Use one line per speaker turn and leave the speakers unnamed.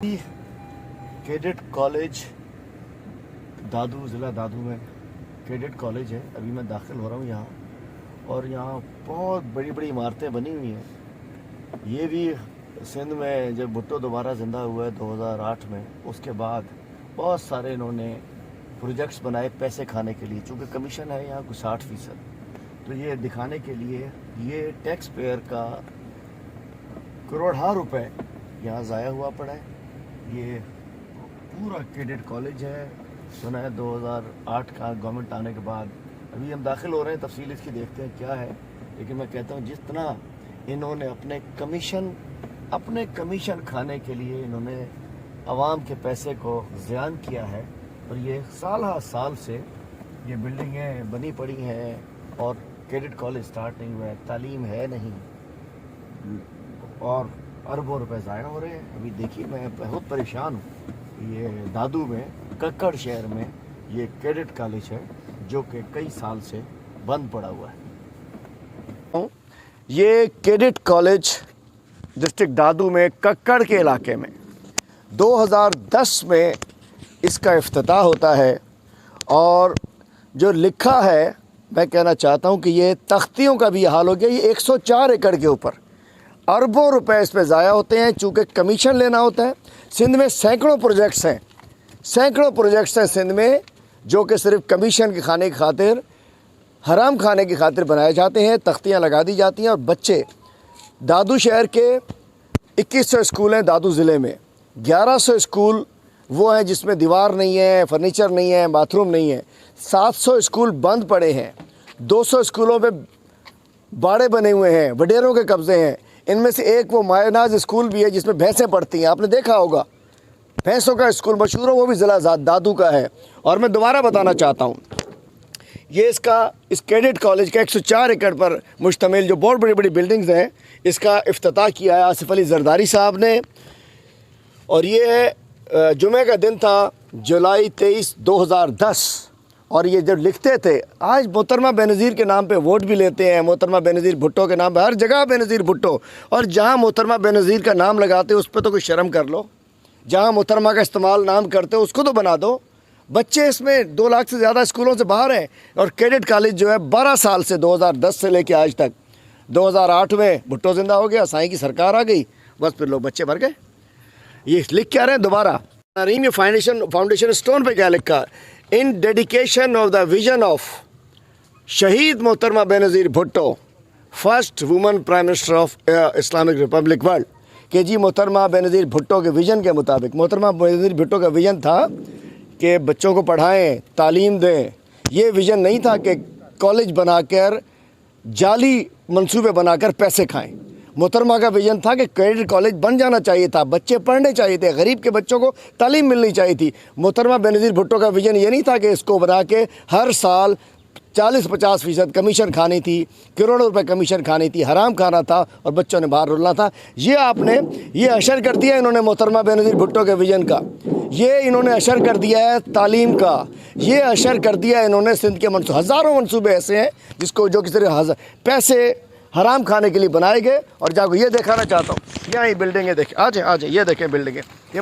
Cadet college दादू, ज़िला दादू में cadet college है। अभी मैं दाखिल हो रहा हूँ यहाँ, और यहाँ बहुत बड़ी बड़ी इमारतें बनी हुई हैं। ये भी सिंध में जब भुट्टो दोबारा ज़िंदा हुआ है 2008 में, उसके बाद बहुत सारे इन्होंने प्रोजेक्ट्स बनाए पैसे खाने के लिए। चूँकि कमीशन है यहाँ कुछ 60%, तो ये दिखाने के लिए ये टैक्स पेयर का करोड़ों रुपए यहाँ ज़ाया हुआ पड़ा है। ये पूरा कैडेट कॉलेज है, सुना है 2008 का गवर्नमेंट आने के बाद। अभी हम दाखिल हो रहे हैं, तफसील इसकी देखते हैं क्या है। लेकिन मैं कहता हूँ जितना इन्होंने अपने कमीशन खाने के लिए इन्होंने आवाम के पैसे को ज़ियान किया है। और ये साल से ये बिल्डिंगें बनी पड़ी हैं और कैडेट कॉलेज स्टार्ट नहीं हुआ है, तालीम है नहीं, और अरबों रुपए ज़ाया हो रहे हैं। अभी देखिए मैं बहुत परेशान हूँ। ये दादू में कक्कड़ शहर में ये कैडेट कॉलेज है जो कि कई साल से बंद पड़ा हुआ है। ये कैडेट कॉलेज डिस्ट्रिक्ट दादू में कक्कड़ के इलाके में 2010 में इसका इफ्तिताह होता है। और जो लिखा है, मैं कहना चाहता हूँ कि ये तख्तियों का भी हाल हो गया। ये 104 एकड़ के ऊपर अरबों रुपए इस पे ज़ाया होते हैं, चूँकि कमीशन लेना होता है। सिंध में सैकड़ों प्रोजेक्ट्स हैं सिंध में, जो कि सिर्फ कमीशन के खाने की खातिर, हराम खाने की खातिर बनाए जाते हैं। तख्तियाँ लगा दी जाती हैं और बच्चे, दादू शहर के 2100 स्कूल हैं दादू ज़िले में, 1100 स्कूल वो हैं जिसमें दीवार नहीं है, फर्नीचर नहीं है, बाथरूम नहीं है। 700 स्कूल बंद पड़े हैं। 200 स्कूलों पे बाड़े बने हुए हैं, वडेरों के कब्ज़े हैं। इनमें से एक वो मायनाज स्कूल भी है जिसमें भैंसें पढ़ती हैं, आपने देखा होगा, भैंसों का स्कूल मशहूर है, वो भी ज़िला दादू का है। और मैं दोबारा बताना चाहता हूँ, ये इस कैडेट कॉलेज का 104 एकड़ पर मुश्तमिल जो बहुत बड़ी बड़ी बिल्डिंग्स हैं, इसका इफ्तिताह किया है आसिफ अली जरदारी साहब ने। और ये जुमे का दिन था, जुलाई 23, 2010। और ये जब लिखते थे, आज मोहतरमा बेनज़ीर के नाम पे वोट भी लेते हैं, मोहतरमा बेनज़ीर भुट्टो के नाम पे, हर जगह बेनज़ीर भुट्टो। और जहाँ मोहतरमा बेनज़ीर का नाम लगाते उस पर तो कोई शर्म कर लो, जहाँ मोहतरमा का इस्तेमाल नाम करते हो उसको तो बना दो। बच्चे इसमें 2 लाख से ज़्यादा स्कूलों से बाहर हैं। और कैडेट कॉलेज जो है 12 साल से, 2010 से लेके आज तक, 2008 में भुट्टो ज़िंदा हो गया, साईं की सरकार आ गई, बस फिर लोग बच्चे भर गए। ये लिख क्या रहे हैं दोबारा, तारीम फाउंडेशन स्टोन पे क्या लिखा, in dedication of the vision of शहीद मोहतरमा Benazir Bhutto, first woman prime minister of Islamic republic world. कि जी मोहतरमा बेनज़ीर भुट्टो के विज़न के मुताबिक, मोहतरमा बेनज़ीर भुट्टो का विज़न था कि बच्चों को पढ़ाएं, तालीम दें। ये विज़न नहीं था कि कॉलेज बनाकर, जाली मंसूबे बनाकर पैसे खाएं। मोहतरमा का विज़न था कि कैडेट कॉलेज बन जाना चाहिए था, बच्चे पढ़ने चाहिए थे, गरीब के बच्चों को तालीम मिलनी चाहिए थी। मोहतरमा बेनज़ीर भुट्टो का विज़न ये नहीं था कि इसको बना के हर साल 40-50% कमीशन खानी थी, करोड़ों रुपए कमीशन खानी थी, हराम खाना था और बच्चों ने बाहर रुलना था। ये असर कर दिया इन्होंने मोहतरमा बेनज़ीर भुट्टो के विज़न का, ये इन्होंने असर कर दिया है तालीम का, ये असर कर दिया इन्होंने सिंध के हज़ारों मनसूबे ऐसे हैं जिसको जो कि सिर्फ पैसे हराम खाने के लिए बनाए गए। और जाको ये दिखाना चाहता हूँ, यहाँ ये बिल्डिंगें देखें, आ जाए ये देखें बिल्डिंगें, ये